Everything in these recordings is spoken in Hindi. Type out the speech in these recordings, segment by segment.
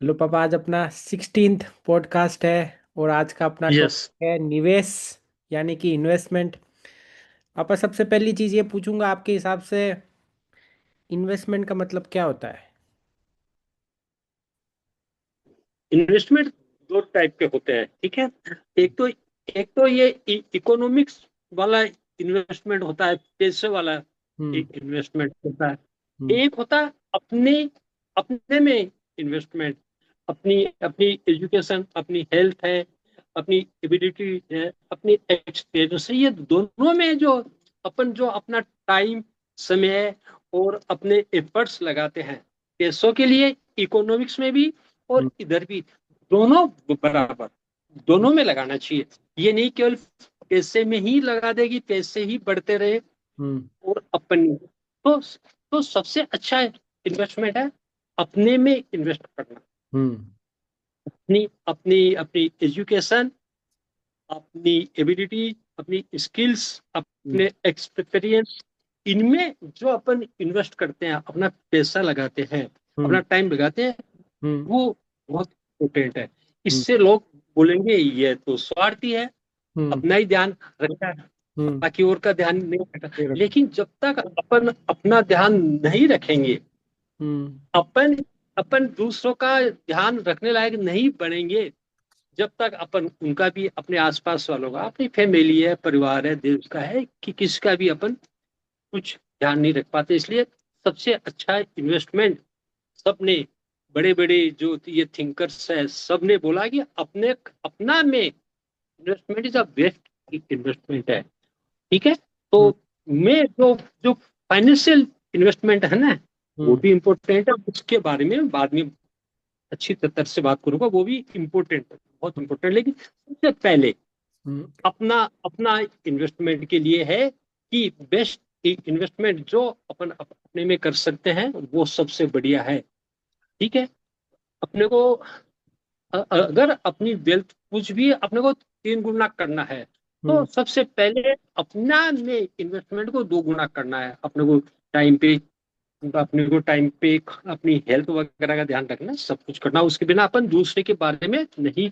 हेलो पापा, आज अपना 16th पॉडकास्ट है और आज का अपना यस। टॉपिक है निवेश यानी कि इन्वेस्टमेंट। पापा, सबसे पहली चीज़ ये पूछूंगा, आपके हिसाब से इन्वेस्टमेंट का मतलब क्या होता है? इन्वेस्टमेंट दो टाइप के होते हैं, ठीक है। एक तो ये इकोनॉमिक्स वाला इन्वेस्टमेंट होता है, पैसे वाला हम्म। इन्वेस्टमेंट होता है। हम्म। एक होता है अपने अपने में इन्वेस्टमेंट, अपनी अपनी एजुकेशन, अपनी हेल्थ है, अपनी एबिलिटी है, अपनी एक्सपीरियंस है। ये दोनों में जो अपन जो अपना टाइम, समय और अपने एफर्ट्स लगाते हैं पैसों के लिए, इकोनॉमिक्स में भी और हम्म। इधर भी, दोनों बराबर, दोनों में लगाना चाहिए। ये नहीं केवल पैसे में ही लगा देगी, पैसे ही बढ़ते रहे हम्म। और अपन तो सबसे अच्छा इन्वेस्टमेंट है अपने में इन्वेस्ट करना। हम्म। अपनी अपनी अपनी एजुकेशन, अपनी एबिलिटी, अपनी स्किल्स, हम्म। अपने एक्सपीरियंस, इनमें जो अपन इन्वेस्ट करते हैं, अपना पैसा लगाते हैं, हम्म। अपना टाइम लगाते हैं, हम्म। वो बहुत इम्पोर्टेंट है। हम्म। इससे लोग बोलेंगे ये तो स्वार्थी है, हम्म। अपना ही ध्यान रखता है, हम्म। बाकी और का ध्यान नहीं रखता। ये रख- लेकिन जब तक अपन अपना ध्यान नहीं रखेंगे, हम्म। अपन अपन दूसरों का ध्यान रखने लायक नहीं बनेंगे, जब तक अपन उनका भी, अपने आसपास वालों का, अपनी फैमिली है, परिवार है, देश का है, कि किसका भी अपन कुछ ध्यान नहीं रख पाते। इसलिए सबसे अच्छा इन्वेस्टमेंट, सबने, बड़े बड़े जो ये थिंकर्स है, सबने बोला कि अपने अपना में investment is a best investment है, ठीक है। तो हम्म। मैं जो जो फाइनेंशियल इन्वेस्टमेंट है ना, वो हम्म। भी इम्पोर्टेंट है, उसके बारे में बाद में अच्छी तरह से बात करूंगा, वो भी इम्पोर्टेंट है, बहुत इम्पोर्टेंट। लेकिन सबसे पहले हम्म। अपना अपना इन्वेस्टमेंट के लिए है कि बेस्ट इन्वेस्टमेंट जो अपन अपने में कर सकते हैं वो सबसे बढ़िया है, ठीक है। अपने को अगर अपनी वेल्थ कुछ भी अपने को तीन गुना करना है, तो हम्म। सबसे पहले अपना में इन्वेस्टमेंट को दो गुना करना है। अपने को टाइम पे, अपनी हेल्थ वगैरह का ध्यान रखना, सब कुछ करना। उसके बिना अपन दूसरे के बारे में नहीं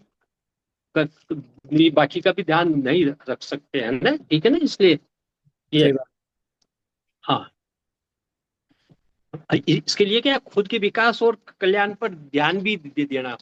कर, बाकी का भी ध्यान नहीं रख सकते हैं ना, ठीक है ना। इसलिए ये, सही बात। हाँ, इसके लिए क्या, खुद के विकास और कल्याण पर ध्यान भी दे देना,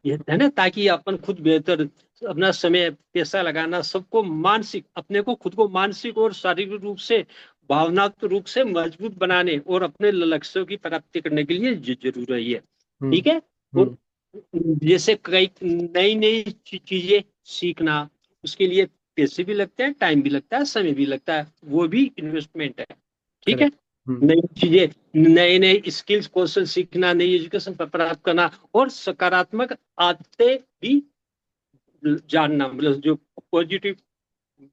ये है ना, ताकि अपन खुद बेहतर, अपना समय, पैसा लगाना, सबको मानसिक, अपने को खुद को मानसिक और शारीरिक रूप से, भावनात्मक रूप से मजबूत बनाने और अपने लक्ष्यों की प्राप्ति करने के लिए जरूरी है, हम्म। ठीक है। और हम्म। जैसे कई नई नई चीजें सीखना, उसके लिए पैसे भी लगते हैं, टाइम भी लगता है, समय भी लगता है, वो भी इन्वेस्टमेंट है, ठीक है। करेक्ट। हम्म। नई चीजें, नए नए स्किल्स, कौशल सीखना, नई एजुकेशन प्राप्त करना और सकारात्मक आदतें भी जानना, मतलब जो पॉजिटिव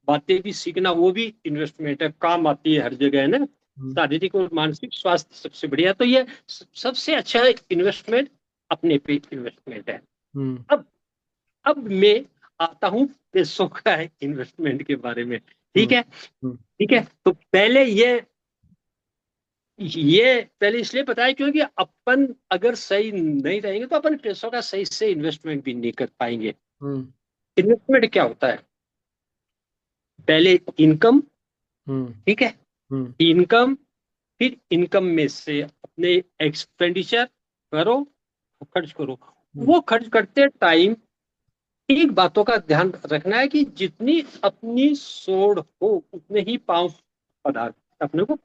बातें भी सीखना, वो भी इन्वेस्टमेंट है, काम आती है हर जगह, है ना। हम्म। शारीरिक और मानसिक स्वास्थ्य सबसे बढ़िया, तो ये सबसे अच्छा इन्वेस्टमेंट अपने पे इन्वेस्टमेंट है। हम्म। अब अब मैं आता हूँ पैसों का इन्वेस्टमेंट के बारे में, ठीक हम्म। है। हम्म। ठीक है, तो ये पहले इसलिए बताया क्योंकि अपन अगर सही नहीं रहेंगे तो अपन पैसों का सही से इन्वेस्टमेंट भी नहीं कर पाएंगे। हम्म। इन्वेस्टमेंट क्या होता है, पहले इनकम, हम्म। ठीक है, हम्म। इनकम, फिर इनकम में से अपने एक्सपेंडिचर करो, खर्च करो। हम्म। वो खर्च करते टाइम एक बातों का ध्यान रखना है कि जितनी अपनी सोड़ हो उतने ही पांव पदार्थ अपने को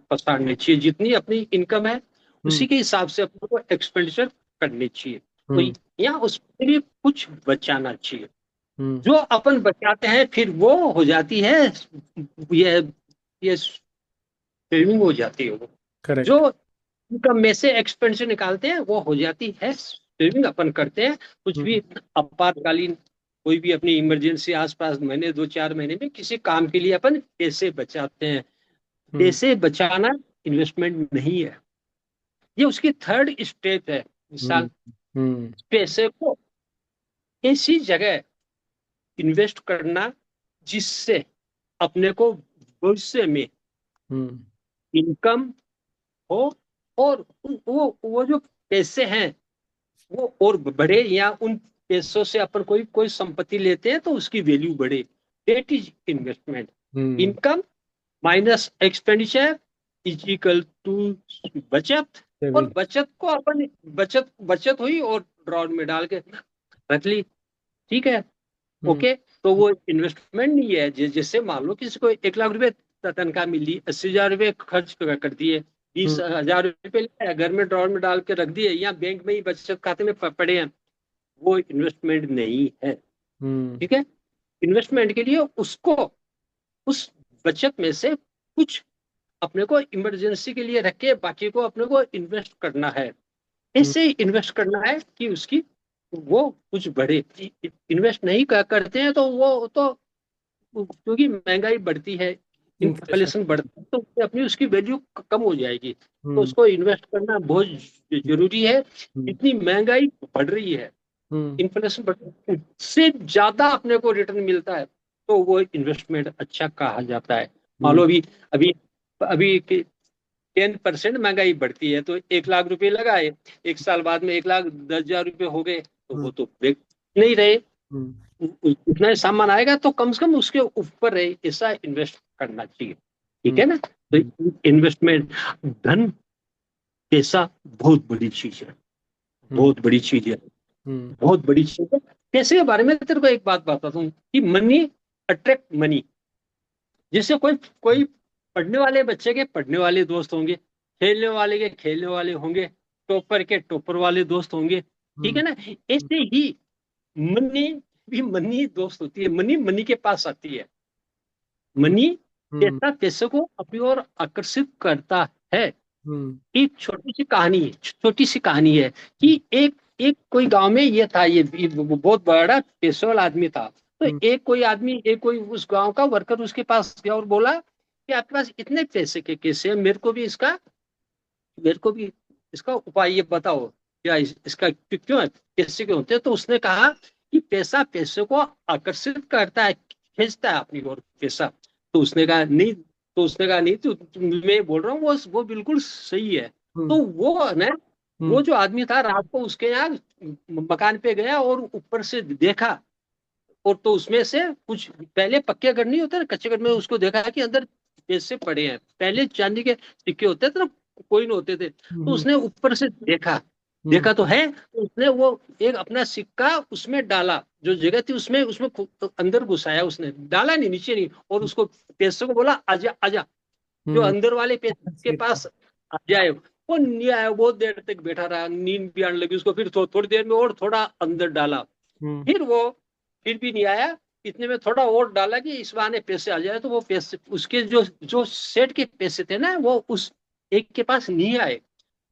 पछाड़ने चाहिए, जितनी अपनी इनकम है हम्म। उसी के हिसाब से अपने को एक्सपेंडिचर करनी चाहिए। तो हम्म। यहाँ उसके लिए कुछ बचाना चाहिए। हम्म। जो अपन बचाते हैं फिर वो हो जाती है, ये ये सेविंग हो जाती है वो। जो करेक्ट। इनकम में से एक्सपेंडिचर निकालते हैं वो हो जाती है सेविंग, अपन करते हैं कुछ भी हम्म। आपातकालीन, कोई भी अपनी इमरजेंसी, आसपास महीने, 2 4 महीने में किसी काम के लिए अपन पैसे बचाते हैं। हम्म। पैसे बचाना इन्वेस्टमेंट नहीं है, ये उसकी थर्ड स्टेप है। हम्म। मिसाल, हम्म। पैसे को ऐसी जगह इन्वेस्ट करना जिससे अपने को भविष्य में हम्म। इनकम हो, और वो जो पैसे हैं वो और बढ़े, या उन पैसों से अपन कोई कोई संपत्ति लेते हैं तो उसकी वैल्यू बढ़े। That is investment. Hmm. Income minus expenditure is equal to बचत। और सेविंग। बचत को अपन, बचत बचत हुई और ड्रॉर में डाल के रख ली, ठीक है, हम्म। ओके। तो वो इन्वेस्टमेंट नहीं है। जैसे मान लो किसी को 1 लाख रुपए तनख्वाह मिली, 80,000 रुपए खर्च कर दिए, बीस हम्म। हजार रुपए ले घर में ड्रॉर में डाल के रख दिए, या बैंक में ही बचत खाते में पड़े हैं, वो इन्वेस्टमेंट नहीं है, हम्म। ठीक है। इन्वेस्टमेंट के लिए उसको, उस बचत में से कुछ अपने को इमरजेंसी के लिए रख के बाकी को अपने को इन्वेस्ट करना है। हम्म। ऐसे इन्वेस्ट करना है कि उसकी वो कुछ बढ़े। इन्वेस्ट नहीं करते हैं तो वो तो, क्योंकि महंगाई बढ़ती है, इन्फ्लेशन। इन्फ्लेशन बढ़ता है, तो अपनी उसकी वैल्यू कम हो जाएगी। तो हम्म। उसको इन्वेस्ट करना बहुत जरूरी है। हम्म। इतनी महंगाई बढ़ रही है, हम्म। इन्फ्लेशन बढ़, से ज्यादा अपने को रिटर्न मिलता है, तो वो इन्वेस्टमेंट अच्छा कहा जाता है। मान लो हम्म। अभी अभी अभी 10% महंगाई बढ़ती है, तो 1 लाख रुपए लगाए, 1 साल बाद में 1,10,000 रुपए हो गए, तो वो हम्म। तो बेच नहीं रहे। हम्म। उतना ही सामान आएगा तो कम से कम उसके ऊपर रहे, ऐसा इन्वेस्ट करना चाहिए, ठीक है ना। तो हम्म। इन्वेस्टमेंट, धन, पैसा बहुत बड़ी चीज है, हम्म। बहुत बड़ी चीज है, हम्म। बहुत बड़ी चीज है। पैसे के बारे में तेरे को एक बात बताता हूँ कि मनी अट्रैक्ट मनी। जैसे कोई कोई पढ़ने वाले बच्चे के पढ़ने वाले दोस्त होंगे, खेलने वाले के खेलने वाले होंगे, टॉपर के टॉपर वाले दोस्त होंगे, ठीक है हम्म। ना। ऐसे ही मनी भी मनी दोस्त होती है, मनी मनी के पास आती है। मनी, हम्म। पैसा पैसे को अपनी ओर आकर्षित करता है। हम्म। एक छोटी सी कहानी है कि एक एक कोई गांव में ये था, ये बहुत बड़ा पैसे वाला आदमी था। तो हम्म। एक कोई उस गांव का वर्कर उसके पास गया और बोला कि आपके पास इतने पैसे के कैसे हैं, मेरे को भी इसका उपाय ये बताओ, क्या इसका क्यों है, पैसे क्यों होते हैं। तो उसने कहा कि पैसा पैसे को आकर्षित करता है, खींचता है अपनी ओर पैसा। तो उसने कहा नहीं, मैं बोल रहा हूँ वो बिल्कुल सही है। हम्म। तो वो ना, वो हम्म। जो आदमी था रात को उसके यहाँ मकान पे गया और ऊपर से देखा, और तो उसमें से कुछ, पहले पक्के घर नहीं होते ना, कच्चे घर में उसको देखा कि अंदर पैसे पड़े हैं। पहले चांदी के सिक्के होते थे ना, कोइन होते थे। तो हम्म। उसने ऊपर से देखा, हम्म। देखा तो है, तो उसने वो एक अपना सिक्का उसमें डाला, जो जगह थी उसमें उसमें अंदर घुसाया, उसने डाला नहीं नीचे नहीं, और उसको पैसों को बोला आजा आजा, जो हम्म। अंदर वाले पैसे के सीट पर। पास आ जाए। वो नहीं आया, बहुत देर तक बैठा रहा, नींद भी आने लगी उसको। फिर थोड़ी देर में और थोड़ा अंदर डाला, हम्म। फिर वो, फिर भी नहीं आया। इतने में थोड़ा और डाला कि इस बहाने पैसे आ जाए, तो वो पैसे उसके जो जो सेठ के पैसे थे ना, वो उस एक के पास नहीं आए।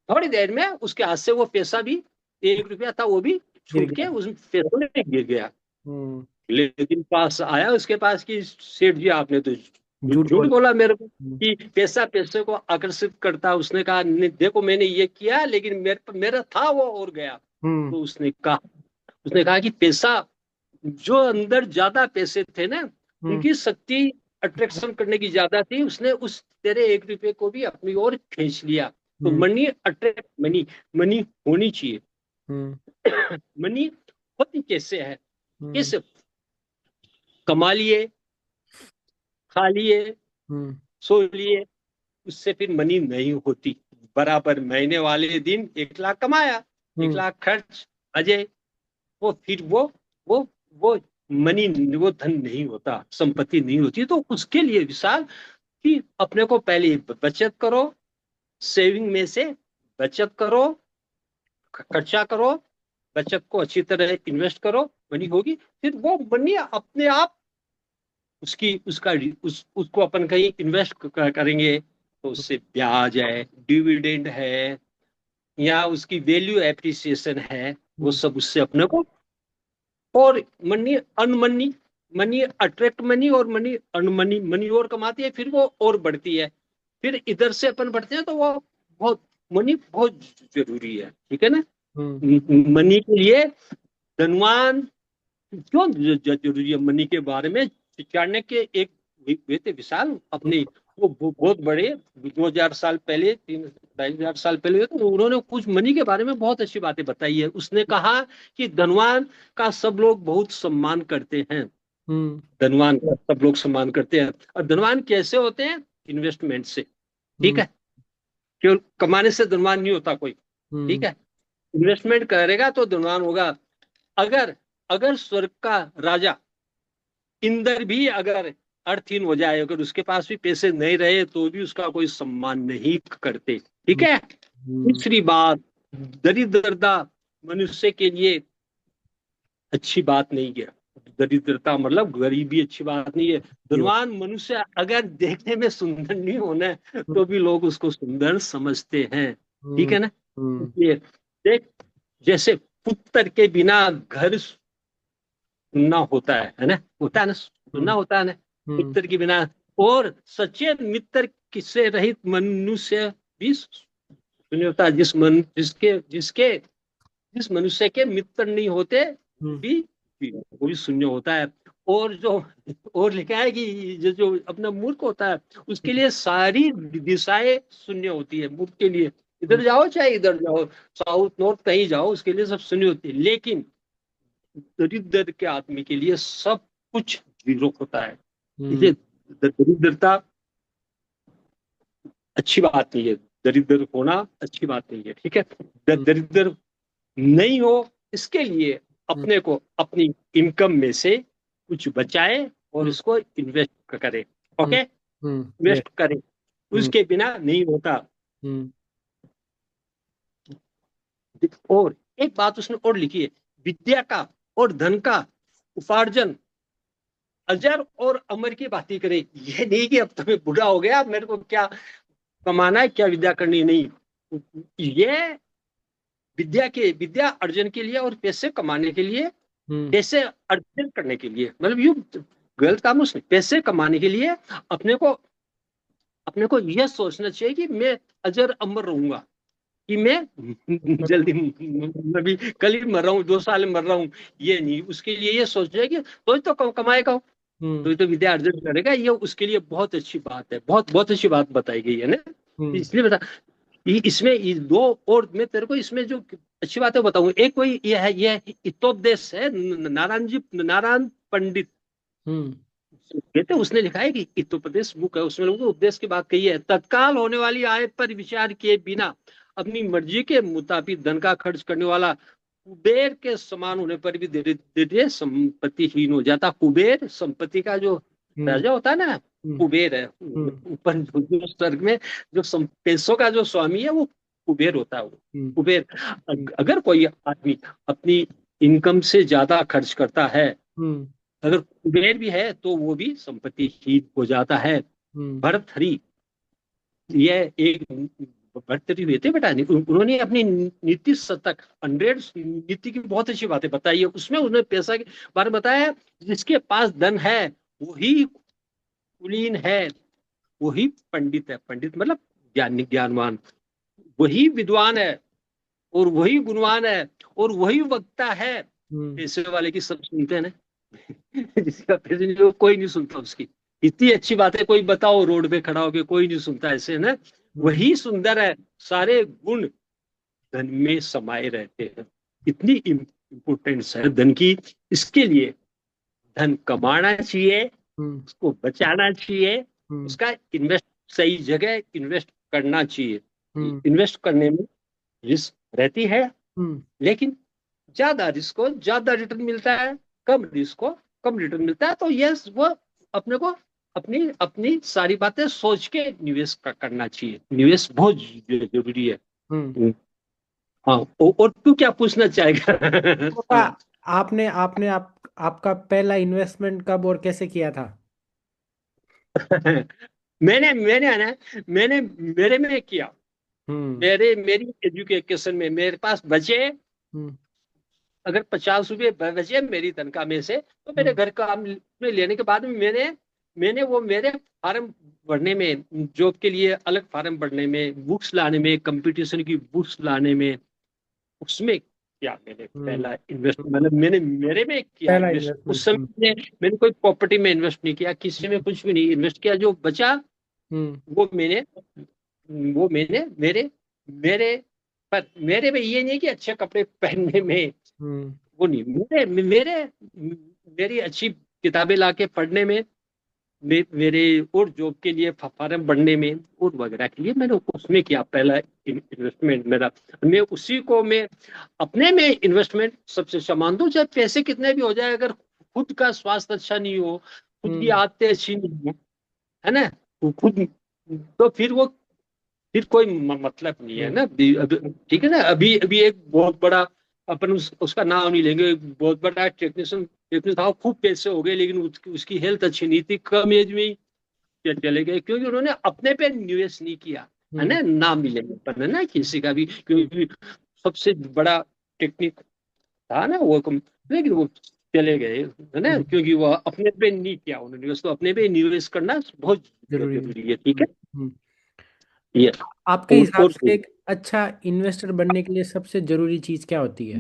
थोड़ी देर में उसके हाथ से वो पैसा भी, 1 रुपया था, वो भी गिर छूट के गया। उस पैसों में गिर गया। हम्म। लेकिन पास आया उसके पास कि सेठ जी आपने तो झूठ झूठ बोल। बोला मेरे को हम्म। कि पैसा पैसे को आकर्षित करता है। उसने कहा नहीं, देखो मैंने ये किया, लेकिन मेरा था वो और गया। हम्म। तो उसने कहा कि पैसा, जो अंदर ज्यादा पैसे थे ना, हम्म। उनकी शक्ति अट्रैक्शन करने की ज्यादा थी, उसने उस तेरे 1 रुपए को भी अपनी ओर खींच लिया। तो हम्म। मनी अट्रैक्ट मनी, मनी होनी चाहिए। हम्म। मनी होती कैसे है, हम्म। कैसे कमा लिए, खा लिए, हम्म। सो लिए, उससे फिर मनी नहीं होती। बराबर महीने वाले दिन 1 लाख कमाया, एक हम्म। लाख खर्च अजय, वो फिर वो वो मनी, वो धन नहीं होता, संपत्ति नहीं होती। तो उसके लिए विशाल कि अपने को पहले बचत करो, सेविंग में से बचत करो, खर्चा करो, बचत को अच्छी तरह इन्वेस्ट करो, मनी होगी। फिर वो मनी अपने आप उसकी उसका उसको अपन कहीं इन्वेस्ट करेंगे, तो उससे ब्याज है, डिविडेंड है, या उसकी वैल्यू एप्रिसिएशन है, वो हम्म। सब उससे अपने को। और मनी अनमनी, मनी अट्रैक्ट मनी, और मनी अनमनी, मनी और कमाती है, फिर वो और बढ़ती है। फिर इधर से अपन बढ़ते हैं तो वो बहुत, मनी बहुत जरूरी है, ठीक है ना। हम्म। मनी के लिए धनवान क्यों जरूरी है, मनी के बारे में जानने के एक वे थे विशाल, अपनी वो बहुत बड़े 2000 साल पहले, 3 2,500 साल पहले हुए, तो उन्होंने कुछ मनी के बारे में बहुत अच्छी बातें बताई है। उसने कहा कि धनवान का सब लोग बहुत सम्मान करते हैं, हम्म। धनवान का सब लोग सम्मान करते हैं। और धनवान कैसे होते हैं? इन्वेस्टमेंट से। ठीक हम्म। है, केवल कमाने से धनवान नहीं होता कोई। ठीक हम्म। है, इन्वेस्टमेंट करेगा तो धनवान होगा। अगर अगर स्वर्ग का राजा इंद्र भी अगर अर्थहीन हो जाए, अगर उसके पास भी पैसे नहीं रहे, तो भी उसका कोई सम्मान नहीं करते। ठीक हम्म। है। हम्म। दूसरी बात, दरिद्रता मनुष्य के लिए अच्छी बात नहीं है। दरिद्रता मतलब गरीबी अच्छी बात नहीं है। यो। धनवान मनुष्य अगर देखने में सुंदर नहीं होना, हम्म। तो भी लोग उसको सुंदर समझते हैं। ठीक हम्म। है ना? हम्म। इसलिए देख, जैसे पुत्र के बिना घर सुनना होता है ना, होता है ना, सुनना हम्म। होता है ना, हम्म। मित्र के बिना। और सच्चे मित्र किससे रहित मनुष्य भी शून्य होता है। जिसके जिसके जिस मनुष्य के मित्र नहीं होते, वो हम्म। भी वो भी शून्य होता है। और जो और लिखा है कि जो अपना मूर्ख होता है, उसके लिए सारी दिशाएं शून्य होती है। मूर्ख के लिए हम्म। इधर जाओ चाहे इधर जाओ, साउथ नॉर्थ कहीं जाओ, उसके लिए सब शून्य होती है। लेकिन दरिद्र के आदमी के लिए सब कुछ जीरो होता है। हम्म। इसलिए दरिद्रता अच्छी बात नहीं है, दरिद्र होना अच्छी बात नहीं है। ठीक है, हम्म। दरिद्र नहीं हो, इसके लिए हम्म। अपने को अपनी इनकम में से कुछ बचाए और हम्म। इसको इन्वेस्ट करे। हम्म। ओके, ये। इन्वेस्ट करे, हम्म। उसके बिना नहीं होता। हम्म। और एक बात उसने और लिखी है, विद्या का और धन का उपार्जन अजर और अमर की बातें करे। ये नहीं कि अब तो मैं बूढ़ा हो गया, अब मेरे को क्या कमाना है, क्या विद्या करनी है, नहीं। ये विद्या अर्जन के लिए और पैसे कमाने के लिए, हम्म। पैसे अर्जन करने के लिए, मतलब यू गलत काम उसने, पैसे कमाने के लिए अपने को अपने को यह सोचना चाहिए कि मैं अजर अमर रहूंगा, कि मैं जल्दी अभी कल ही मर रहा हूँ, 2 साल में मर रहा हूँ। ये नहीं, उसके लिए ये सोचना है कि तो कमाएगा, हम्म। तो विद्या अर्जन करेगा। ये उसके लिए बहुत अच्छी बात है, बहुत बहुत अच्छी बात बताई गई है ना। हम्म। इसलिए बता, इसमें ये दो, और मैं तेरे को इसमें जो अच्छी बातें बताऊं, एक कोई ये है हितोपदेश है, नारायण पंडित हम्म। कहते हैं, उसने लिखा है कि हितोपदेश बुक है, उसमें लोगों को उपदेश की बात कही है। तत्काल होने वाली आय पर विचार किए बिना अपनी मर्जी के मुताबिक धन का खर्च करने वाला कुबेर के समान होने पर भी धीरे धीरे संपत्तिहीन हो जाता। कुबेर संपत्ति का जो हम्म। राजा होता है ना, हम्म। कुबेर है। हम्म। ऊपर जो स्वर्ग में जो पैसों का जो स्वामी है, वो कुबेर होता है। वो हम्म। कुबेर। हम्म। अगर कोई आदमी अपनी इनकम से ज्यादा खर्च करता है, हम्म। अगर कुबेर भी है, तो वो भी संपत्तिहीन हो जाता है। हम्म। भर्तहरि, ये एक भर्तहरि हुए थे बेटा, उन्होंने अपनी नीति शतक 100 नीति की बहुत अच्छी बातें बताई है। उसमें उन्होंने पैसा के बारे में बताया, जिसके पास धन है वही कुलीन है, वही पंडित है। पंडित मतलब ज्ञानी, ज्ञानवान। वही विद्वान है, और वही गुणवान है, और वही वक्ता है। हम्म। पैसे वाले की सब सुनते हैं ना, जिसका पैसे नहीं, वो कोई नहीं सुनता उसकी। इतनी अच्छी बातें कोई बताओ रोड पे खड़ा होके, कोई नहीं सुनता ऐसे ना। हम्म। वही सुंदर है, सारे गुण धन में समाये रहते हैं। इतनी इंपोर्टेंस है धन की। इसके लिए धन कमाना चाहिए, हम्म। उसको बचाना चाहिए, हम्म। उसका इन्वेस्ट सही जगह इन्वेस्ट करना चाहिए। हम्म। इन्वेस्ट करने में रिस्क रहती है, हम्म। लेकिन ज्यादा रिस्क को ज्यादा रिटर्न मिलता है, कम रिस्क को कम रिटर्न मिलता है। तो यस, वो अपने को अपनी अपनी सारी बातें सोच के निवेश करना चाहिए। निवेश बहुत जरूरी है। हम्म। हाँ, और तू क्या पूछना चाहेगा? पापा, हाँ। आपने आपने आपका पहला इन्वेस्टमेंट कब और कैसे किया था? मैंने मैंने है ना, मैंने मेरे में किया। हम्म। मेरी एजुकेशन में मेरे पास बचे, हम्म। अगर 50 रुपये बचे मेरी तनख्वाह में से, तो मेरे हम्म। घर काम में लेने के बाद में मैंने मैंने वो मेरे फार्म भरने में, जॉब के लिए अलग फार्म भरने में, बुक्स लाने में, कंपटीशन की बुक्स लाने में, उसमें किया मैंने हम्म। पहला इन्वेस्ट। हम्म। मतलब मैंने मेरे में किया पहला इन्वेस्ट। उस इन्वेस्टमेंट। समय मैंने कोई प्रॉपर्टी में इन्वेस्ट नहीं किया, किसी में कुछ भी नहीं इन्वेस्ट किया। जो बचा हम्म। वो मैंने वो मैंने मेरे मेरे पर मेरे में ये नहीं कि अच्छे कपड़े पहनने में, हम्म। वो नहीं, मेरे मेरे मेरी अच्छी किताबें लाके पढ़ने में, मेरे और जॉब के लिए फॉर्म भरने में और वगैरह के लिए मैंने उसमें किया पहला इन्वेस्टमेंट मेरा। मैं उसी को मैं अपने में इन्वेस्टमेंट सबसे अच्छा मानता हूँ, चाहे पैसे कितने भी हो जाए, अगर खुद का स्वास्थ्य अच्छा नहीं हो, खुद की हम्म। आदतें अच्छी नहीं हो, है ना, वो खुद, तो फिर कोई मतलब नहीं है हम्म। ना। ठीक है ना, अभी अभी एक बहुत बड़ा, अपन उसका नाम नहीं लेंगे, एक बहुत बड़ा टेक्नीशियन टेक्नीशियन था, खूब पैसे हो गए, लेकिन उसकी हेल्थ अच्छी नहीं थी, कम एज में ही चले गए, क्योंकि उन्होंने अपने पे निवेश नहीं किया। है हम्म। ना, नाम नहीं लेंगे अपन, है ना, किसी का भी, क्योंकि सबसे बड़ा टेक्निक था ना वो लेकिन वो चले गए, है ना, हम्म। क्योंकि वो अपने पे नहीं किया उन्होंने निवेश, तो अपने पे निवेश करना बहुत जरूरी है। जरूरी है। ठीक है, हम्म। ये आपके हिसाब और से एक अच्छा इन्वेस्टर बनने के लिए सबसे जरूरी चीज क्या होती है?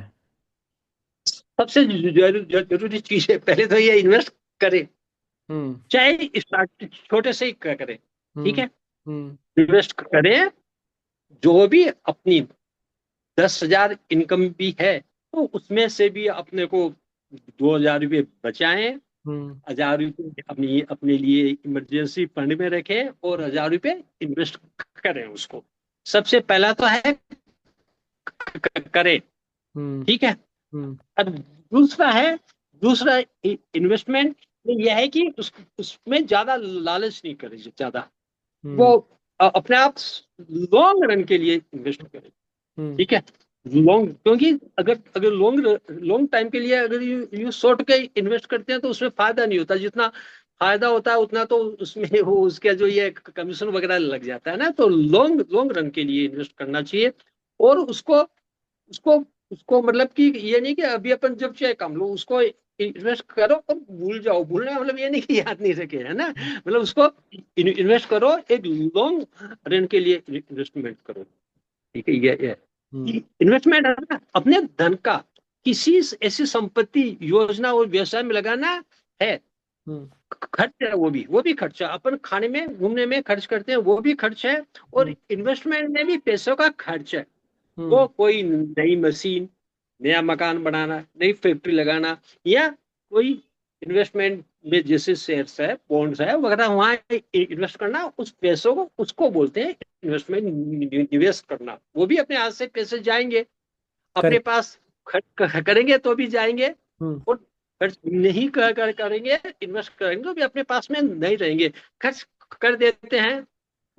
सबसे जरूरी चीज है, पहले तो ये इन्वेस्ट करें, हम्म। चाहे स्टार्ट छोटे से ही करें। ठीक हम्म। है, हम्म। इन्वेस्ट करें, जो भी अपनी 10,000 इनकम भी है, तो उसमें से भी अपने को 2,000 रुपये बचाएं, हम्म। 1,000 रुपये अपनी अपने लिए इमरजेंसी फंड में रखें, और 1,000 रुपये इन्वेस्ट करें उसको। सबसे पहला तो है करें। हम्म। ठीक है, हम्म। अब दूसरा है, दूसरा इन्वेस्टमेंट में यह है कि उसमें ज्यादा लालच नहीं करें ज्यादा, वो हम्म। अपने आप लॉन्ग रन के लिए इन्वेस्ट करें। हम्म। ठीक है, लॉन्ग, क्योंकि अगर अगर लॉन्ग लॉन्ग टाइम के लिए अगर यू शॉर्ट के इन्वेस्ट करते हैं, तो उसमें फायदा नहीं होता, जितना फायदा होता है उतना तो उसमें वो उसका जो ये कमीशन वगैरह लग जाता है ना, तो लॉन्ग लॉन्ग रन के लिए इन्वेस्ट करना चाहिए। और उसको उसको उसको मतलब कि ये नहीं कि अभी अपन जब चाहे काम लो उसको इन्वेस्ट करो और भूल जाओ, भूलना मतलब ये नहीं कि याद नहीं रखे, है ना, मतलब उसको इन्वेस्ट करो, एक लॉन्ग रन के लिए इन्वेस्टमेंट करो। ठीक है, ये हम्म। इन्वेस्टमेंट है ना, अपने धन का किसी ऐसी संपत्ति, योजना और व्यवसाय में लगाना है। हम्म। खर्च है, वो भी खर्चा, अपन खाने में घूमने में खर्च करते हैं, वो भी खर्च है, और हम्म। इन्वेस्टमेंट में भी पैसों का खर्च है। वो हम्म। कोई नई मशीन, नया मकान बनाना, नई फैक्ट्री लगाना, या कोई इन्वेस्टमेंट में जैसे शेयर्स है, बॉन्ड्स है वगैरह, वहां इन्वेस्ट करना, उस पैसों को उसको बोलते हैं इन्वेस्टमेंट, निवेश करना। वो भी अपने हाथ से पैसे जाएंगे, अपने करेक्ट। पास खर्च करेंगे तो भी जाएंगे, हम्म। और खर्च नहीं करेंगे, इन्वेस्ट करेंगे तो भी अपने पास में नहीं रहेंगे। खर्च कर देते हैं,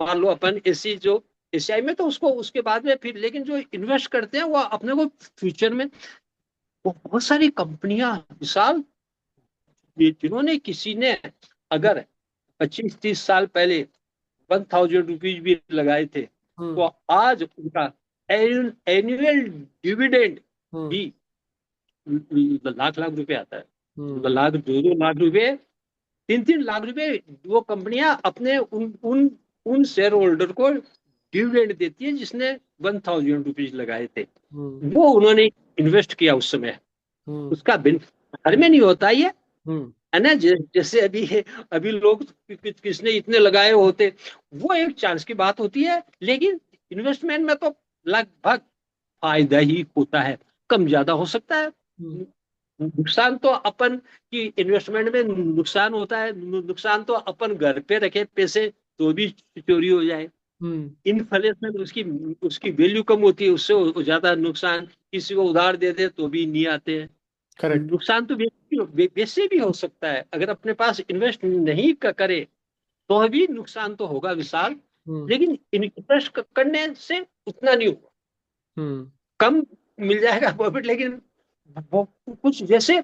मान लो अपन एसी जो एसीआई में, तो उसको उसके बाद में फिर, लेकिन जो इन्वेस्ट करते हैं वो अपने को फ्यूचर में, वो बहुत सारी कंपनियां विशाल, जिन्होंने किसी ने अगर 25-30 साल पहले 1,000 रुपीज भी लगाए थे, हम्म। तो आज उनका एनुअल डिविडेंड हम्म। भी लाख लाख रुपए आता है। हम्म। लाख, 2-2 लाख रुपए, 3-3 लाख रुपए वो कंपनियां अपने उन उन उन शेयर होल्डर को डिविडेंड देती है, जिसने 1,000 रुपीज लगाए थे, हम्म। वो उन्होंने इन्वेस्ट किया उस समय, हम्म। उसका हर में नहीं होता ये, हम्म। है ना, जैसे अभी अभी लोग किसने इतने लगाए होते, वो एक चांस की बात होती है, लेकिन इन्वेस्टमेंट में तो लगभग फायदा ही होता है, कम ज्यादा हो सकता है। हम्म। नुकसान तो अपन की इन्वेस्टमेंट में नुकसान होता है, नुकसान तो अपन घर पे रखे पैसे तो भी चोरी हो जाए, हम्म। इन्फ्लेशन उसकी उसकी वैल्यू कम होती है, उससे ज्यादा नुकसान, किसी को उधार दे दे तो भी नहीं आते हैं। करेक्ट। नुकसान तो वैसे भी हो सकता है, अगर अपने पास इन्वेस्ट नहीं करे तो भी नुकसान तो होगा विशाल, हम्म। लेकिन इन्वेस्ट करने से उतना नहीं होगा, हम्म। कम मिल जाएगा प्रॉफिट, लेकिन वो कुछ जैसे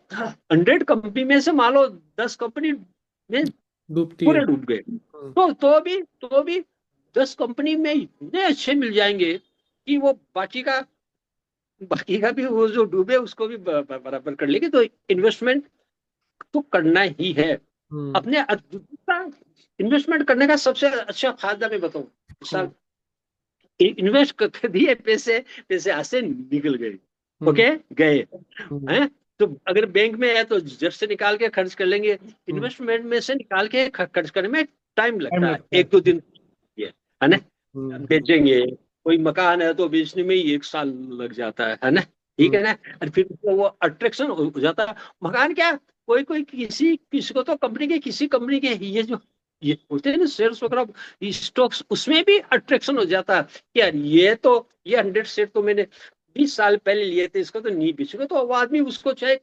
100 कंपनी में से मान लो 10 कंपनी में डूबती है। पूरे डूब गए, हम्म। तो भी 10 कंपनी में इतने अच्छे मिल जाएंगे कि वो बाकी का भी वो जो डूबे उसको भी बराबर कर लेंगे, तो इन्वेस्टमेंट तो करना ही है हम्म। अपने। इन्वेस्टमेंट करने का सबसे अच्छा फायदा मैं बताऊं, हम्म। मिसाल इन्वेस्ट कर दिए पैसे, पैसे हाथ से निकल गए, हम्म। ओके, गए हम्म। हैं, तो अगर बैंक में है तो जब से निकाल के खर्च कर लेंगे, हम्म। इन्वेस्टमेंट में से निकाल के खर्च करने में टाइम टाइम लगता है, लगता है। 1-2 दिन, है ना। हम्म हम्म बेचेंगे, कोई मकान है तो बेचने में ही 1 साल लग जाता है ना। ठीक हम्म है ना। और फिर उसको वो अट्रैक्शन हो जाता है। मकान क्या, कोई कोई किसी किसी को तो कंपनी के, किसी कंपनी के ये जो ये होते हैं ना शेयर्स वगैरह स्टॉक्स, उसमें भी अट्रैक्शन हो जाता है कि यार ये 100 शेयर तो मैंने 20 साल पहले लिए थे, इसको तो नहीं बेचूंगा। तो वो आदमी उसको चाहे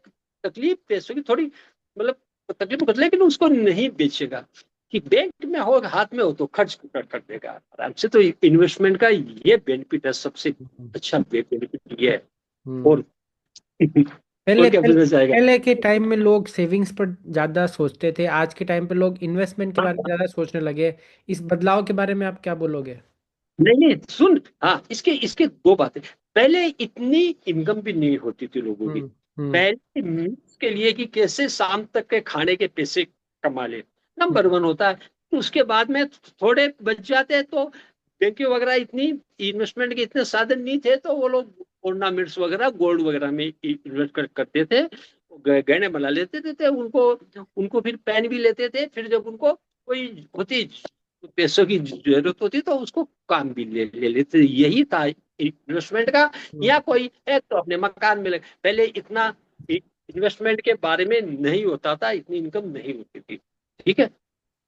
तकलीफ पैसों की थोड़ी, मतलब तकलीफ कर, लेकिन उसको नहीं बेचेगा। कि बैंक में हो, हाथ में हो तो खर्च कर देगा आराम से। तो इन्वेस्टमेंट का ये बेनिफिट है, सबसे हम्म अच्छा बेनिफिट ये है। हम्म। और पहले और क्या पहले पूछना चाहेगा? पहले के टाइम में लोग सेविंग्स पर ज्यादा सोचते थे, आज के टाइम पे लोग इन्वेस्टमेंट के बारे में ज्यादा सोचने लगे। इस बदलाव के बारे में आप क्या बोलोगे? नहीं नहीं, सुन, हाँ, इसके इसके दो बातें। पहले इतनी इनकम भी नहीं होती थी लोगों की। हम्म पहले मीन्स के लिए कि कैसे शाम तक के खाने के पैसे कमा ले, नंबर हम्म 1 होता है। तो उसके बाद में थोड़े बच जाते हैं, तो बैंक वगैरह इतनी इन्वेस्टमेंट के इतने साधन नहीं थे, तो वो लोग ऑर्नामेंट्स वगैरह, गोल्ड वगैरह में इन्वेस्ट करते थे। गहने बना लेते थे उनको। उनको फिर पहन भी लेते थे, फिर जब उनको कोई होती पैसों की जरूरत होती तो उसको काम भी ले लेते। यही था इन्वेस्टमेंट का। हम्म या कोई एक तो अपने मकान में लगे, पहले इतना इन्वेस्टमेंट के बारे में नहीं होता था, इतनी इनकम नहीं होती थी। ठीक है।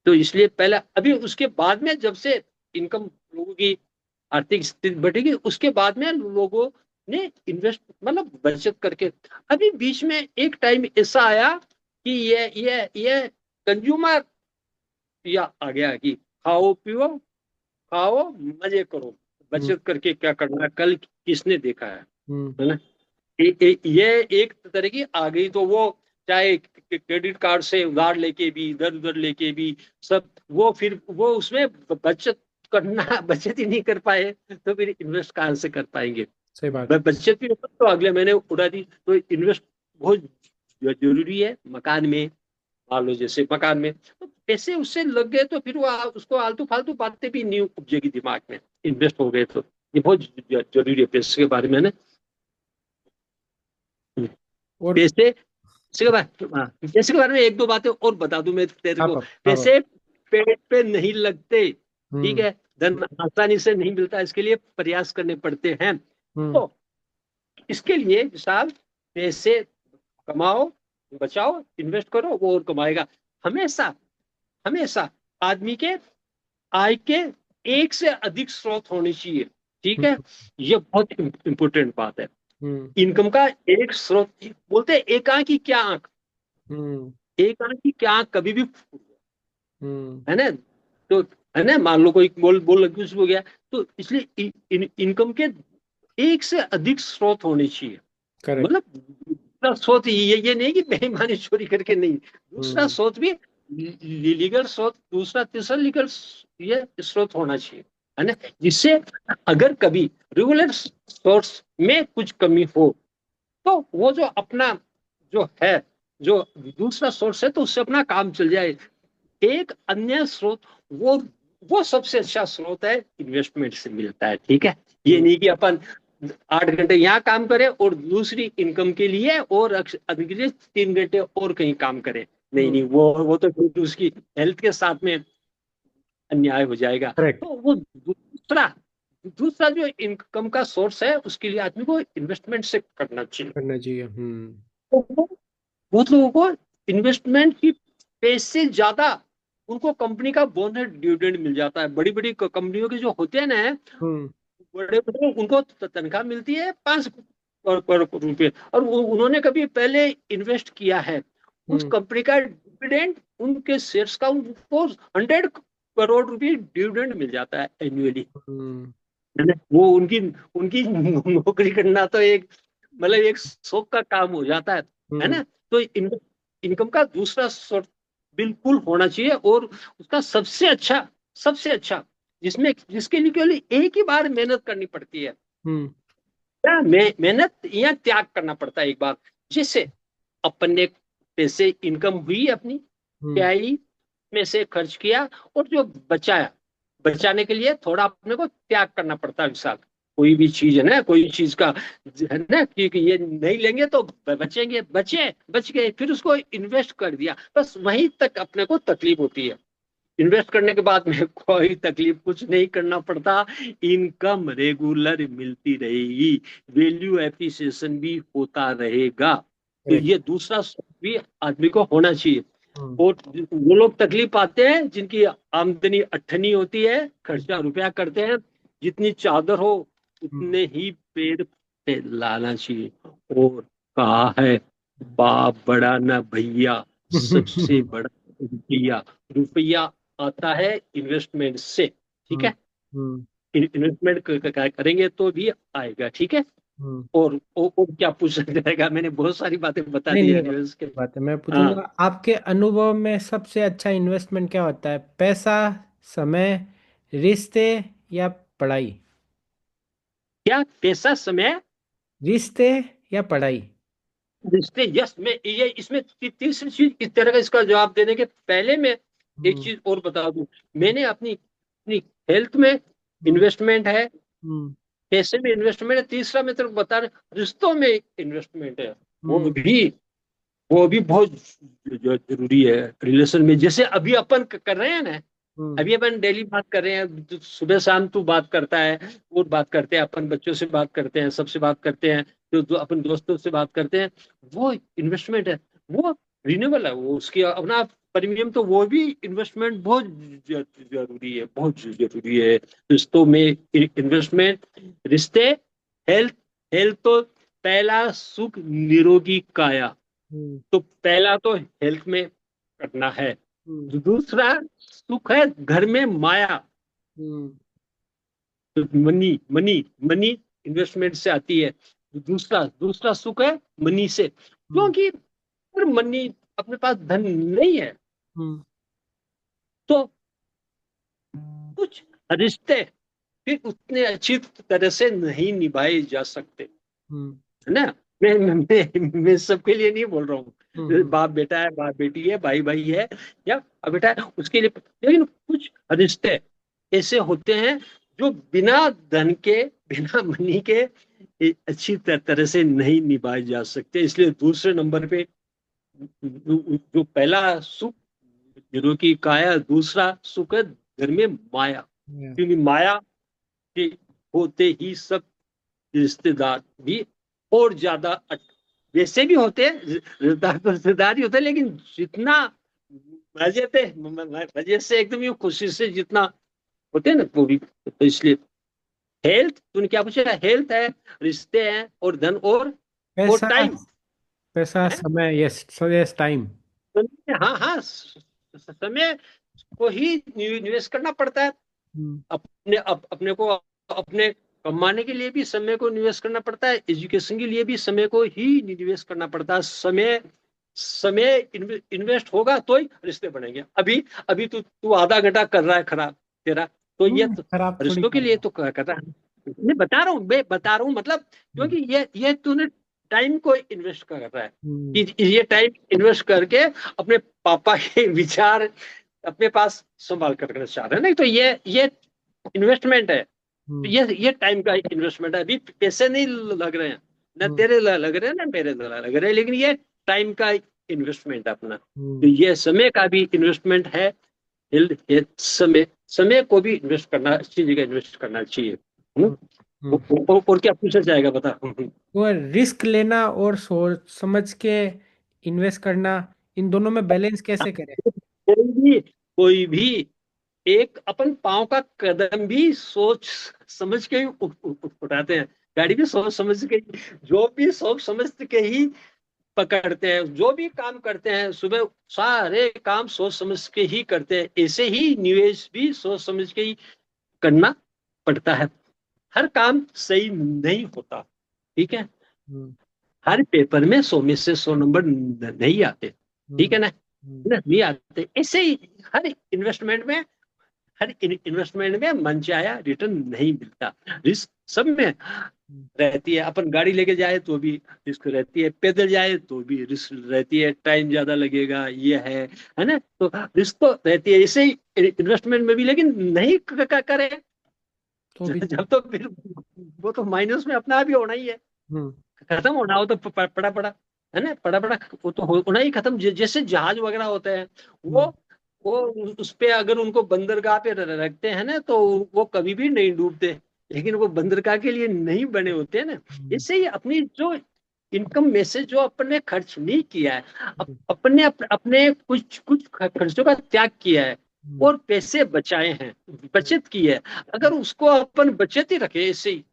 तो इसलिए पहले, अभी उसके बाद में जब से इनकम लोगों की आर्थिक स्थिति बढ़ेगी, उसके बाद में लोगों ने इन्वेस्ट, मतलब बचत करके। अभी बीच में एक टाइम ऐसा आया कि ये कंज्यूमर या आ गया कि खाओ पियो, खाओ, मजे करो, हम्म बचत करके क्या करना, कल किसने देखा हम्म है ना। ये एक तरह की आ गई। तो वो चाहे क्रेडिट कार्ड से उधार लेके भी, इधर उधर लेके भी, सब वो फिर वो उसमें बचत करना बचत ही नहीं कर पाए, तो फिर इन्वेस्ट कहाँ से कर पाएंगे। सही बात। बचत भी तो अगले महीने उड़ा दी। तो इन्वेस्ट बहुत जरूरी है मकान में। मान लो जैसे मकान में तो पैसे उससे लग गए, तो फिर वो उसको आलतू फालतू बातें भी नहीं उपजेगी दिमाग में। इन्वेस्ट हो गए तो ये बहुत जरूरी है पैसे के बारे में ना। और पैसे पैसे के बारे, हाँ, पैसे के बारे में एक दो बातें और बता दूं मैं तेरे को। आप पैसे पेट पे नहीं लगते। ठीक हम्म है। धन आसानी से नहीं मिलता, इसके लिए प्रयास करने पड़ते हैं। हम्म तो इसके लिए साहब, पैसे कमाओ, बचाओ, इन्वेस्ट करो, वो और कमाएगा। हमेशा हमेशा आदमी के आय के एक से अधिक स्रोत होने चाहिए। ठीक है। हम्म ये बहुत इंपॉर्टेंट बात है। हम्म इनकम का एक स्रोत, बोलते हैं एक आंख की क्या आंख, हम्म एक आंख की क्या आंख कभी भी, हम्म। है ना। तो है ना, मान लो कोई बोल बोल लग हो गया। तो इसलिए इनकम के एक से अधिक स्रोत होने चाहिए। करेक्ट। मतलब दूसरा स्रोत ये नहीं कि बेईमानी चोरी करके नहीं, दूसरा हम्म स्रोत भी लीगल स्रोत, दूसरा तीसरा लीगल ये स्रोत होना चाहिए, है ना। जिससे अगर कभी रेगुलर सोर्स में कुछ कमी हो, तो वो जो अपना जो है, जो दूसरा सोर्स है, तो उससे अपना काम चल जाए। एक अन्य स्रोत, वो वो सबसे अच्छा स्रोत है, इन्वेस्टमेंट से मिलता है। ठीक है। ये हम्म नहीं कि अपन 8 घंटे यहाँ काम करें और दूसरी इनकम के लिए और अगले 3 घंटे और कहीं काम करें। नहीं हम्म। नहीं, वो तो फिर उसकी हेल्थ के साथ में अन्याय हो जाएगा। करेक्ट। तो वो दूसरा दूसरा जो इनकम का सोर्स है, उसके लिए आदमी को इन्वेस्टमेंट से करना चाहिए। करना चाहिए। तो बहुत लोगों को इन्वेस्टमेंट की पैसे ज्यादा, उनको कंपनी का बोनस डिविडेंड मिल जाता है। बड़ी बड़ी कंपनियों के जो होते हैं ना, हम्म बड़े बड़े, उनको तनख्वाह मिलती है 5 करोड़ रुपए, और उन्होंने कभी पहले इन्वेस्ट किया है उस हम्म कंपनी का डिविडेंड, उनके शेयर्स का उनको 100 करोड़ रुपए डिविडेंड मिल जाता है एनुअली। हम्म वो उनकी उनकी नौकरी करना तो एक, मतलब एक शौक का काम हो जाता है हम्म ना। तो इनकम का दूसरा सोर्स बिल्कुल होना चाहिए। और उसका सबसे अच्छा जिसमें जिसके लिए केवल एक ही बार मेहनत करनी पड़ती है। हम्म क्या मेहनत या त्याग करना पड़ता है एक बार। जैसे अपन ने पैसे इनकम हुई अपनी, हम्म क्या ही में से खर्च किया, और जो बचाया, बचाने के लिए थोड़ा अपने को त्याग करना पड़ता है विशाल। कोई भी चीज है ना, कोई चीज का है ना कि ये नहीं लेंगे तो बचेंगे, बच गए, फिर उसको इन्वेस्ट कर दिया, बस वहीं तक अपने को तकलीफ होती है। इन्वेस्ट करने के बाद में कोई तकलीफ, कुछ नहीं करना पड़ता, इनकम रेगुलर मिलती रहेगी, वैल्यू एप्रिसिएशन भी होता रहेगा। तो एक। ये दूसरा भी आदमी को होना चाहिए। हम्म। और वो लोग तकलीफ पाते हैं जिनकी आमदनी अठनी होती है, खर्चा रुपया करते हैं, जितनी चादर हो हम्म। उतने ही पेड़ पे लाना चाहिए। और कहा है, बाप बड़ा ना भैया, सबसे बड़ा रुपया। रुपया आता है इन्वेस्टमेंट से, ठीक हम्म। है। हम्म। इन्वेस्टमेंट करेंगे तो भी आएगा, ठीक है। हम्म। और क्या पूछना रहेगा, मैंने बहुत सारी बातें बता नहीं दी नहीं, एनिमल्स के। बात है, मैं हाँ, पूछूंगा आपके अनुभव में सबसे अच्छा इन्वेस्टमेंट क्या होता है? पैसा, समय, रिश्ते या पढ़ाई? क्या? पैसा, समय, रिश्ते या पढ़ाई? रिश्ते, यस। मैं ये इसमें तीसरी चीज इस तरह का इसका जवाब देने के पहले मैं एक हम्म। चीज और बता दूं। मैंने अपनी अपनी हेल्थ में हम्म। इन्वेस्टमेंट है, हम्म। पैसे में इन्वेस्टमेंट है, तीसरा मैं तेरे को बता रहा रिश्तों में इन्वेस्टमेंट है। वो हम्म। भी वो भी बहुत जरूरी है रिलेशन में। जैसे अभी अपन कर रहे हैं ना, हम्म। अभी अपन डेली बात कर रहे हैं, तो सुबह शाम तू बात करता है, वो बात करते हैं, अपन बच्चों से बात करते हैं, सबसे बात करते हैं, तो अपन दोस्तों से बात करते हैं। वो इन्वेस्टमेंट है, वो रिन्यूएबल है, वो उसकी अपना प्रीमियम, तो वो भी इन्वेस्टमेंट बहुत जरूरी है, बहुत जरूरी है। रिश्तों में इन्वेस्टमेंट, रिश्ते, हेल्थ। हेल्थ तो पहला सुख निरोगी काया, हम्म। तो पहला तो हेल्थ में करना है। हम्म। दूसरा सुख है घर में माया, हम्म। तो मनी मनी मनी इन्वेस्टमेंट से आती है। दूसरा दूसरा सुख है मनी से, हम्म। क्योंकि अगर मनी, अपने पास धन नहीं है, हम्म। तो कुछ रिश्ते फिर उतने अच्छी तरह से नहीं निभाए जा सकते, हम्म। है ना। मैं सबके लिए नहीं बोल रहा हूँ, हम्म। बाप बेटा है, बाप बेटी है, भाई भाई है, या बेटा है, उसके लिए। लेकिन कुछ रिश्ते ऐसे होते हैं जो बिना धन के, बिना मनी के अच्छी तरह से नहीं निभाए जा सकते। इसलिए दूसरे नंबर पे जो पहला सुख निरोगी की काया, दूसरा सुख है घर में माया, Yeah. क्योंकि माया के होते ही सब रिश्तेदार भी और ज्यादा वैसे भी होते हैं, रिश्तेदार तो रिश्तेदार ही होते हैं, लेकिन जितना मजे से एकदम ये खुशी से जितना होते हैं ना, वो भी। तो इसलिए हेल्थ, तूने क्या पूछा? हेल्थ है, रिश्ते हैं, और धन, और पैसा, टाइम पैसा, है। समय, यस, सो यस, टाइम। हाँ हाँ, समय को ही निवेश करना पड़ता है। हम्म। अपने को, अपने कमाने के लिए भी समय को निवेश करना पड़ता है, एजुकेशन के लिए भी समय को ही निवेश करना पड़ता है। समय समय इन्वेस्ट होगा तो ही रिश्ते बनेंगे। अभी अभी तू आधा घंटा कर रहा है खराब तेरा, तो ये तो खराब थोड़ी रिश्तों के कर लिए रहा। तो कर रहा है। मैं बता रहा हूँ मतलब, हम्म। क्योंकि ये तूने टाइम को इन्वेस्ट कर रहा है, हम्म। कि ये टाइम इन्वेस्ट करके अपने पापा के विचार अपने पास संभाल कर रखना चाह रहे हैं। नहीं तो ये इन्वेस्टमेंट है। हम्म। ये टाइम का इन्वेस्टमेंट है। अभी पैसे नहीं लग रहे हैं, ना हम्म। तेरे लग रहे हैं ना मेरे लग रहे हैं, लेकिन ये टाइम का इन्वेस्टमेंट है अपना। तो हम्म। ये समय का भी इन्वेस्टमेंट है। ये समय को भी इन्वेस्ट करना, अच्छी जगह इन्वेस्ट करना चाहिए। हम्म। हम्म। और क्या पूछना चाहेगा, बता। वो रिस्क लेना और सोच समझ के इन्वेस्ट करना, इन दोनों में बैलेंस कैसे करें? कोई भी एक अपन पाँव का कदम भी सोच समझ के ही उठाते हैं। गाड़ी भी सोच समझ के जो भी सोच समझ के ही पकड़ते हैं, जो भी काम करते हैं सुबह, सारे काम सोच समझ के ही करते हैं। ऐसे ही निवेश भी सोच समझ के ही करना पड़ता है। हर काम सही नहीं होता, ठीक है। हम्म। हर पेपर में 100 में से 100 नंबर नहीं आते, ठीक हम्म। है ना। हम्म। नहीं आते। ऐसे ही हर इन्वेस्टमेंट में, हर इन्वेस्टमेंट में मनचाहा रिटर्न नहीं मिलता। रिस्क सब में हम्म। रहती है। अपन गाड़ी लेके जाए तो भी रिस्क रहती है, पैदल जाए तो भी रिस्क रहती है, टाइम ज्यादा लगेगा, ये है ना। तो रिस्क तो रहती है, ऐसे ही इन्वेस्टमेंट में भी। लेकिन नहीं करें तो भी जब तो फिर वो तो माइनस में अपना भी होना ही है। हम्म। खत्म होना हो तो पड़ा पड़ा, है ना, पड़ा पड़ा, वो तो होना ही खत्म। जैसे जहाज वगैरह होते हैं, वो हम्म। वो उस पे अगर उनको बंदरगाह पे रखते हैं ना, तो वो कभी भी नहीं डूबते। लेकिन वो बंदरगाह के लिए नहीं बने होते हैं ना। हम्म, इससे ही अपनी जो इनकम में से जो अपने खर्च नहीं किया है, हम्म, अपने कुछ कुछ खर्चों का त्याग किया है हम्म, और पैसे बचाए हैं, बचत की है, अगर उसको अपन बचत ही रखे, ऐसे ही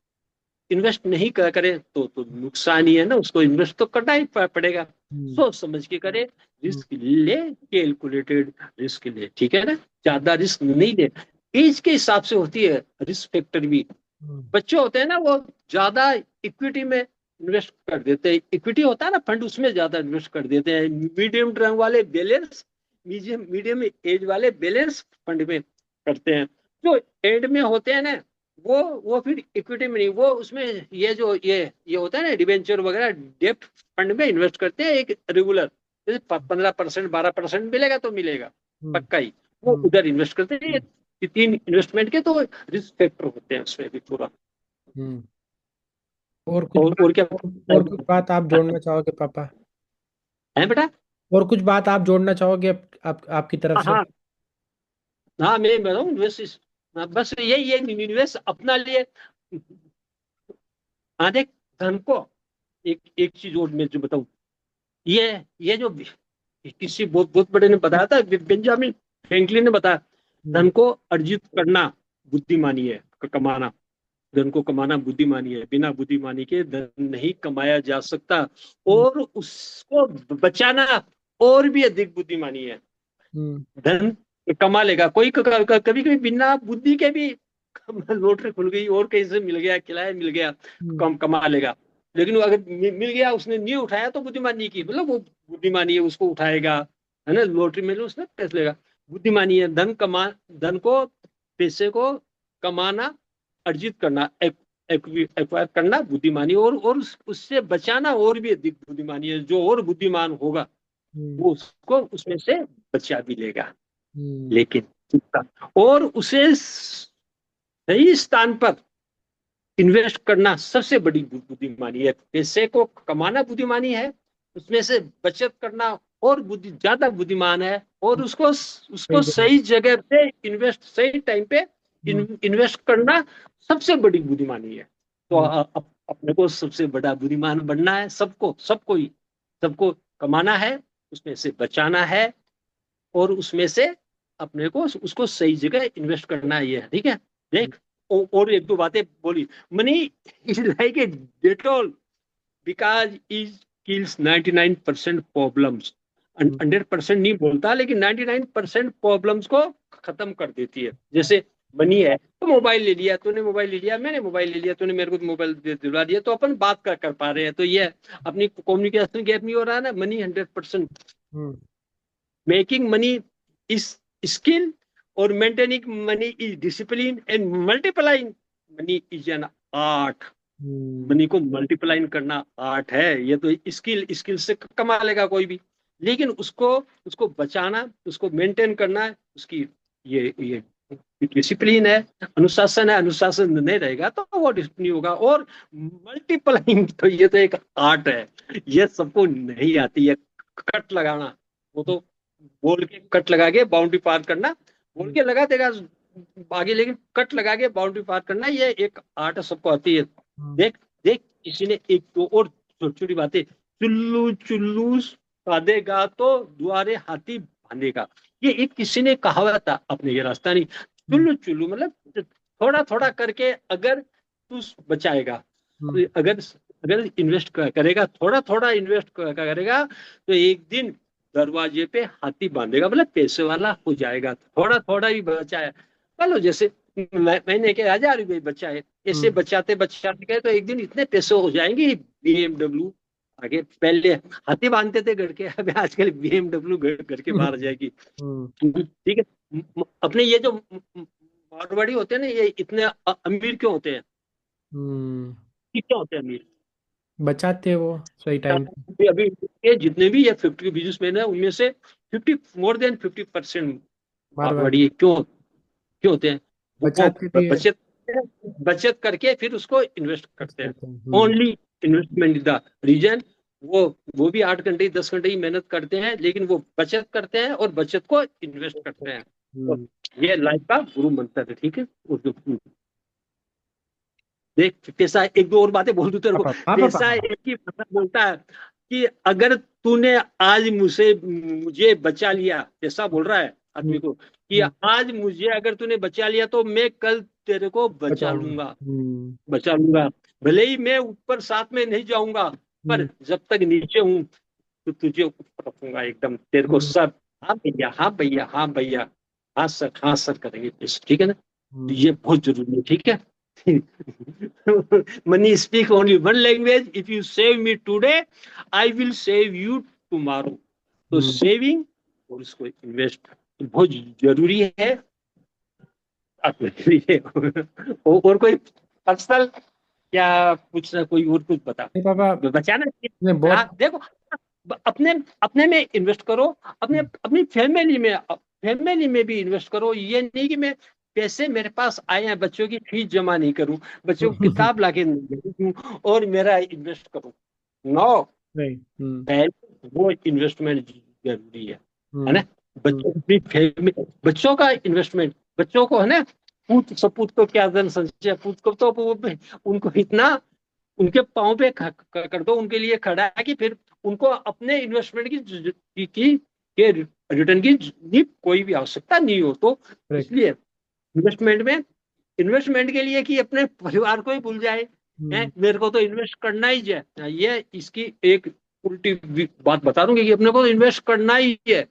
इन्वेस्ट नहीं करे तो नुकसान ही है ना। उसको इन्वेस्ट तो करना ही पड़ेगा। हम्म, सोच समझ के करे, हम्म, रिस्क ले, कैलकुलेटेड रिस्क ले, ठीक है ना। ज्यादा रिस्क नहीं ले। एज के हिसाब से होती है रिस्क फैक्टर भी। हम्म, बच्चे होते हैं ना, वो ज्यादा इक्विटी में इन्वेस्ट कर देते हैं। इक्विटी होता है ना फंड, उसमें ज्यादा इन्वेस्ट कर देते हैं। मीडियम टर्म वाले बैलेंस, मीडियम मीडियम एज वाले बैलेंस फंड में करते हैं। जो एंड में होते हैं ना, वो फिर इक्विटी में नहीं, वो उसमें ये होता है ना डिबेंचर वगैरह, डेप्ट फंड में इन्वेस्ट करते हैं एक रेगुलर। जैसे 15% 12% मिलेगा तो मिलेगा हम्म, पक्का ही, वो हम्म, उधर इन्वेस्ट करते हैं। ये तीन इन्वेस्टमेंट के तो रिस्क फैक्टर होते हैं उसमें भी पूरा। हम्म। और कुछ और क्या बात, और कुछ बात आप जोड़ना चाहोगे पापा? है बेटा? और कुछ बात आप जोड़ना चाहोगे आपकी तरफ हाँ से? हाँ हाँ, मैं बताऊँ इन्वेस्ट, बस यही है इन्वेस्ट अपना लिए। हाँ देख, धन को, एक एक चीज और मैं जो बताऊँ, ये जो किसी बहुत बहुत बड़े ने बताया था, बेंजामिन फ्रैंकलिन ने बताया, हम्म, धन को अर्जित करना बुद्धिमानी है, कमाना। धन को कमाना बुद्धिमानी है, बिना बुद्धिमानी के धन नहीं कमाया जा सकता। हम्म, और उसको बचाना और भी अधिक बुद्धिमानी है। हम्म, धन कमा लेगा कोई, कभी कभी बिना बुद्धि के भी लॉटरी खुल गई और कहीं से मिल गया, किराया मिल गया, हम्म, कम कमा लेगा। लेकिन वो अगर मिल गया, उसने नहीं उठाया, तो बुद्धिमानी की मतलब वो बुद्धिमानी है, उसको उठाएगा, है ना। लॉटरी में उसने पैसे लेगा, बुद्धिमानी है। धन को, पैसे को कमाना, अर्जित करना, एक्वायर करना बुद्धिमानी, और उससे बचाना और भी अधिक बुद्धिमानी है। जो और बुद्धिमान होगा, हम्म, वो उसको उसमें से बचा भी लेगा। हम्म, लेकिन और उसे सही स्थान पर इन्वेस्ट करना सबसे बड़ी बुद्धिमानी है। पैसे को कमाना बुद्धिमानी है, उसमें से बचत करना और ज्यादा बुद्धिमान है। और उसको सही उसको जगह। सही जगह पे इन्वेस्ट, सही टाइम पे हम्म, इन्वेस्ट करना सबसे बड़ी बुद्धिमानी है। तो हम्म, अपने को सबसे बड़ा बुद्धिमान बनना है, सबको कमाना है, उसमें से बचाना है, और उसमें से अपने को उसको सही जगह इन्वेस्ट करना ही है, ठीक है। देख, और एक दो बातें बोली। Money is like a Dettol, because is kills 99% problems. हम्म, 100% नहीं बोलता, लेकिन 99% प्रॉब्लम्स को खत्म कर देती है। जैसे मनी है, तो मोबाइल ले लिया तूने, मोबाइल ले लिया मैंने, मोबाइल ले लिया तूने, मेरे को मोबाइल दिलवा दिया, तो अपन बात कर पा रहे हैं, तो ये अपनी कम्युनिकेशन गैप नहीं हो रहा है ना। Money 100%। Hmm, Making money is skill, or maintaining money is discipline, and multiplying money is an art. Hmm, money को मल्टीप्लाइन करना आर्ट है। ये तो स्किल, स्किल से कमा लेगा कोई भी, लेकिन उसको उसको बचाना, उसको मेंटेन करना, उसकी ये डिसिप्लिन है, अनुशासन है। अनुशासन नहीं रहेगा तो वो डिसिप्लिन होगा। और मल्टीप्लाइंग तो ये तो एक आर्ट है, ये सबको नहीं आती है। कट लगाना, वो तो बोल के कट लगा के बाउंड्री पार करना, बोल हम्म, के लगा देगा आगे, लेकिन कट लगा के बाउंड्री पार करना, ये एक आर्ट सबको आती है। हम्म, देख देख, किसी ने एक दो और छोटी छोटी बातें, चुल्लू चुल्लू साधेगा तो दुआरे हाथी बांधेगा। ये एक किसी ने कहावत था अपने, ये राजस्थानी। हम्म, चुल्लू चुल्लू मतलब थोड़ा थोड़ा करके अगर तू बचाएगा, हम्म, अगर अगर इन्वेस्ट करेगा, थोड़ा थोड़ा इन्वेस्ट करेगा, तो एक दिन दरवाजे पे हाथी बांधेगा, मतलब पैसे वाला हो जाएगा। थोड़ा थोड़ा ही बचाया, चलो जैसे महीने के 1000 रुपये बचाए, ऐसे हम्म, बचाते बचाते गए, तो एक दिन इतने पैसे हो जाएंगे। बीएमडब्ल्यू, आगे पहले हाथी बांधते थे घर के, अब आजकल बीएमडब्ल्यू घर के बाहर आ जाएगी। हम्म, ठीक है। अपने ये जो मारवाड़ी होते हैं ना, ये इतने अमीर क्यों होते हैं? हम्म। क्यों होते हैं अमीर? बचाते हैं वो सही टाइम पे। अभी अभी ये जितने भी ये 50 बिजनेसमैन है, उनमें से 50, मोर देन 50% मारवाड़ी मारवाड़ी क्यों क्यों होते हैं? वो बचाते भी है। बचत बचत करके फिर उसको इन्वेस्ट कुछ करते हैं। करते हैं। हम्म, only investment is the reason वो वो भी 8 घंटे 10 घंटे की मेहनत करते हैं, लेकिन वो बचत करते हैं और बचत को इन्वेस्ट करते हैं। तो हम्म। ये लाइफ का गुरु मंत्र है, ठीक है। देख पैसा, एक दो और बातें बोल दूं तेरे हाँ को। पापा, हाँ पापा, पैसा हाँ। एक ही मतलब बोलता है कि अगर तूने आज मुझे बचा लिया, पैसा बोल रहा है हम्म। आदमी को कि हम्म। आज मुझे अगर तूने बचा लिया तो मैं कल तेरे को बचा बचाऊंगा। लूंगा। हम्म। बचा लूंगा। भले ही मैं ऊपर साथ में नहीं जाऊंगा, पर हम्म। जब तक नीचे हूं तो तुझे ऊपर रखूंगा एकदम, तेरे को हम्म। सब। हाँ भैया, हाँ भैया, हाँ भैया, हाँ सर, हाँ सर करेंगे, ठीक है ना। तो हम्म। ये बहुत जरूरी है, ठीक है। Money speak only one language, if you save me today I will save you tomorrow. तो हम्म। सेविंग और उसको इन्वेस्ट बहुत जरूरी है आपके लिए। और कोई पर्सनल क्या पूछना, कोई और कुछ बता, नहीं पापा, बचाना ने चाहिए। हाँ बहुत। देखो, अपने अपने में इन्वेस्ट करो, अपने हम्म। अपनी फैमिली में भी इन्वेस्ट करो। ये नहीं कि मैं पैसे मेरे पास आए हैं, बच्चों की फीस जमा नहीं करूं, बच्चों को किताब लाके नहीं दूं और मेरा इन्वेस्ट करूं। नो, नहीं। हम्म। पहले वो इन्वेस्टमेंट जरूरी है हम्म। ना। बच्चों की फैमिली, बच्चों का इन्वेस्टमेंट, बच्चों को है ना। पूत सपूत को क्या धन संचय, पूत को तो उनको इतना उनके पाँव पे कर दो, उनके लिए खड़ा है कि फिर उनको अपने इन्वेस्टमेंट के रिटर्न की कोई भी आवश्यकता नहीं हो। तो करेक्ट। इसलिए इन्वेस्टमेंट के लिए कि अपने परिवार को ही भूल जाए, है हम्म। मेरे को तो इन्वेस्ट करना ही है, ये इसकी एक उल्टी बात बता दूंगी कि अपने को तो इन्वेस्ट करना ही है,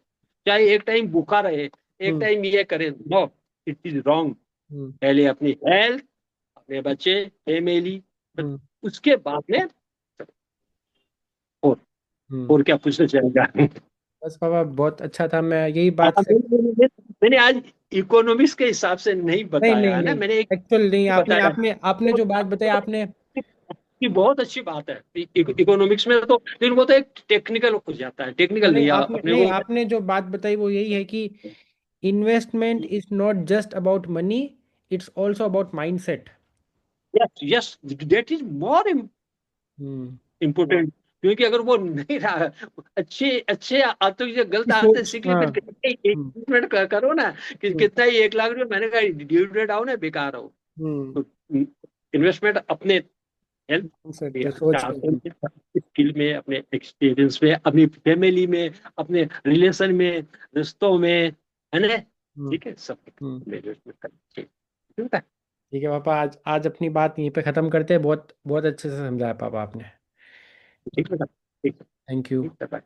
चाहे एक टाइम भूखा रहे, एक हम्म। टाइम ये करे। No, it is wrong. हम्म। पहले अपनी हेल्थ, अपने बच्चे, फैमिली, हम्म। उसके बाद में। और हम्म। और क्या पूछना चाहेगा? बस पापा, बहुत अच्छा था, मैं यही हाँ, बात से। मैंने आज इकोनॉमिक्स के हिसाब से नहीं नहीं बताया नहीं है ना, नहीं, मैंने एक एक्चुअल नहीं, आपने बताया आपने आपने तो जो बात बताई आपने। कि बहुत अच्छी बात है। इकोनॉमिक्स में तो, लेकिन वो तो एक टेक्निकल हो जाता है, हाँ टेक्निकल नहीं, नहीं आपने अपने नहीं, को। आपने जो बात बताई वो यही है कि investment is not just about money, it's also about mindset. Yes yes, that is more hmm. Important. क्योंकि अगर वो नहीं रहा, अच्छे अच्छे आते हुए गलत की आते सोच, सीख ली, हाँ। फिर हम्म। इन्वेस्टमेंट करो ना कि हम्म। कितना ही 1 लाख रुपए, मैंने कहा डिविडेंड आओ ना, बेकार हो। हम्म। तो इन्वेस्टमेंट अपने हेल्थ माइंडसेट में, पे, सोच पे। स्किल में, अपने एक्सपीरियंस में, अपनी फैमिली में, अपने रिलेशन में, रिश्तों में, है ना। हम्म। ठीक है, सब हम्म। इन्वेस्टमेंट करना चाहिए, ठीक है। ठीक है पापा, आज आज अपनी बात यहीं पे ख़त्म करते हैं। बहुत बहुत अच्छे से समझाया पापा आपने। ठीक है, ठीक है, थैंक यू। ठीक है।